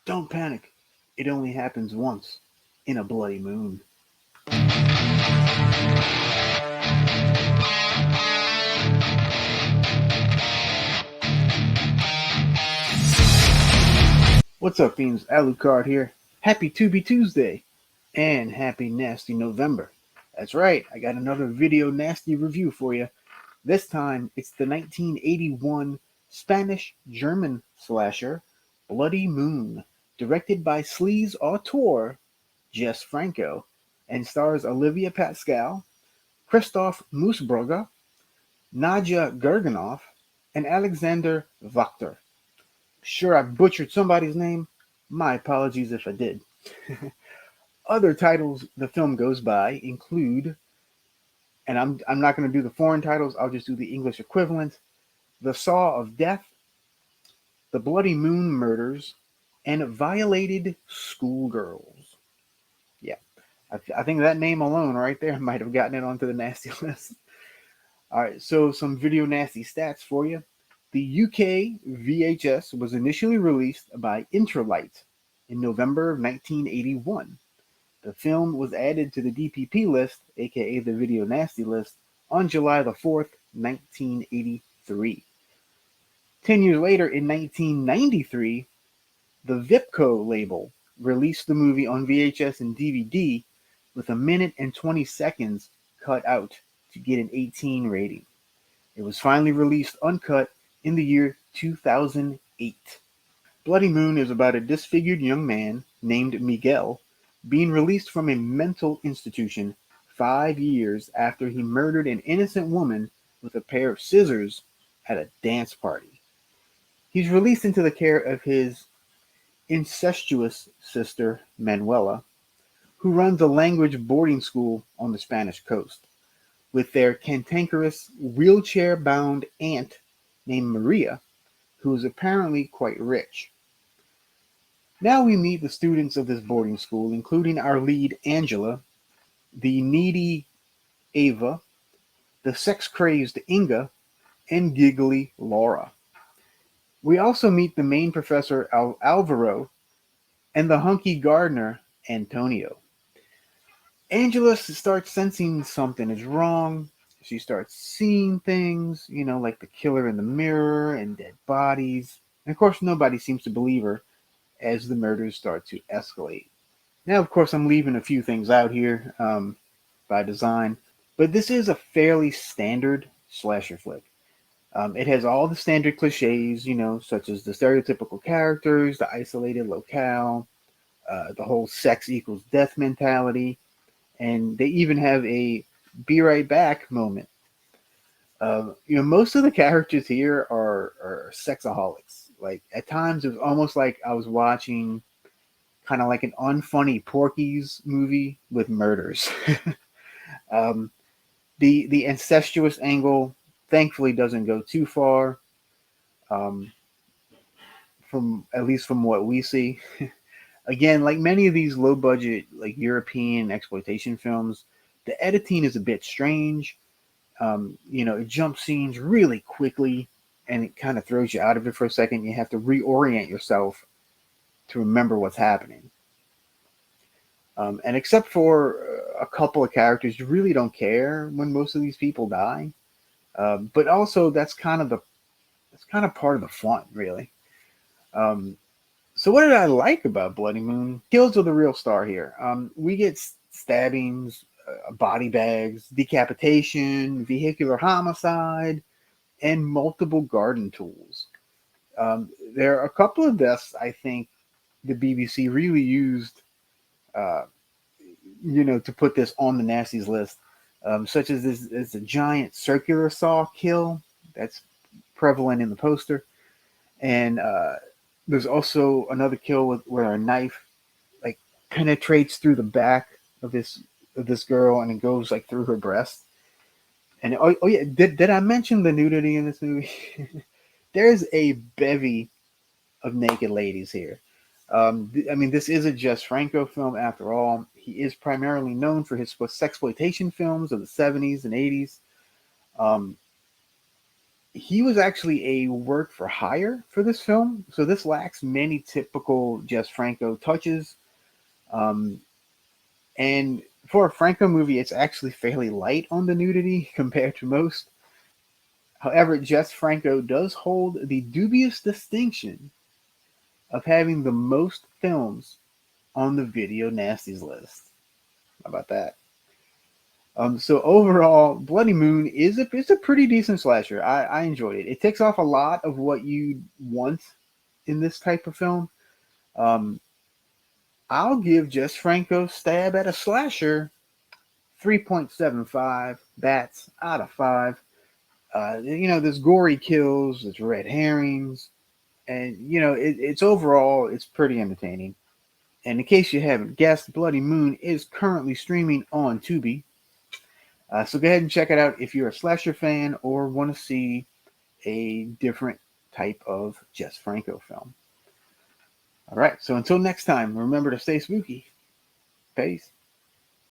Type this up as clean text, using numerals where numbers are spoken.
Don't panic. It only happens once in a bloody moon. What's up, fiends? Alucard here. Happy Tubi Tuesday and happy Nasty November. That's right, I got another video nasty review for you. This time it's the 1981 Spanish-German slasher Bloody Moon, directed by sleaze auteur Jess Franco, and stars Olivia Pascal, Christoph Moosbrugger, Nadja Gerganoff, and Alexander Wachter. Sure, I butchered somebody's name. My apologies if I did. Other titles the film goes by include, and I'm not going to do the foreign titles, I'll just do the English equivalent: The Saw of Death, The Bloody Moon Murders, and Violated Schoolgirls. Yeah, I think that name alone right there might have gotten it onto the nasty list. All right, so some video nasty stats for you. The UK VHS was initially released by Intralight in November of 1981. The film was added to the DPP list, aka the Video Nasty list, on July the 4th, 1983. 10 years later, in 1993, the Vipco label released the movie on VHS and DVD with 1 minute and 20 seconds cut out to get an 18 rating. It was finally released uncut in the year 2008. Bloody Moon is about a disfigured young man named Miguel being released from a mental institution 5 years after he murdered an innocent woman with a pair of scissors at a dance party. He's released into the care of his incestuous sister, Manuela, who runs a language boarding school on the Spanish coast, with their cantankerous, wheelchair-bound aunt named Maria, who is apparently quite rich. Now we meet the students of this boarding school, including our lead, Angela, the needy Ava, the sex-crazed Inga, and giggly Laura. We also meet the main professor, Alvaro, and the hunky gardener, Antonio. Angela starts sensing something is wrong. She starts seeing things, like the killer in the mirror and dead bodies. And of course, nobody seems to believe her as the murders start to escalate. Now, of course, I'm leaving a few things out here by design, but this is a fairly standard slasher flick. It has all the standard cliches, such as the stereotypical characters, the isolated locale, the whole sex equals death mentality, and they even have a be right back moment. Most of the characters here are sexaholics. Like, at times it was almost like I was watching kind of like an unfunny Porky's movie with murders. um, the incestuous angle thankfully doesn't go too far, um, from at least from what we see. Again, like many of these low budget, like European exploitation films, the editing is a bit strange. It jumps scenes really quickly, and it kind of throws you out of it for a second. You have to reorient yourself to remember what's happening. And except for a couple of characters, you really don't care when most of these people die. But also, that's kind of part of the fun, really. So what did I like about Bloody Moon? Kills are the real star here. We get stabbings, body bags, decapitation, vehicular homicide, and multiple garden tools. There are a couple of deaths I think the BBC really used, to put this on the nasties list, such as this a giant circular saw kill that's prevalent in the poster, and there's also another kill where a knife like penetrates through the back of this girl and it goes like through her breast. And oh yeah, did I mention the nudity in this movie? There's a bevy of naked ladies here. This is a Jess Franco film after all. He is primarily known for his sexploitation films of the 70s and 80s. he was actually a work for hire for this film, so this lacks many typical Jess Franco touches. Um, and for a Franco movie, it's actually fairly light on the nudity compared to most. However, Jess Franco does hold the dubious distinction of having the most films on the Video Nasties list. How about that? So overall, Bloody Moon is a pretty decent slasher. I enjoyed it. It takes off a lot of what you want in this type of film. Um, I'll give Jess Franco's stab at a slasher 3.75 bats out of 5. There's gory kills, there's red herrings, and it's overall it's pretty entertaining. And in case you haven't guessed, Bloody Moon is currently streaming on Tubi. So go ahead and check it out if you're a slasher fan or want to see a different type of Jess Franco film. All right, so until next time, remember to stay spooky. Peace.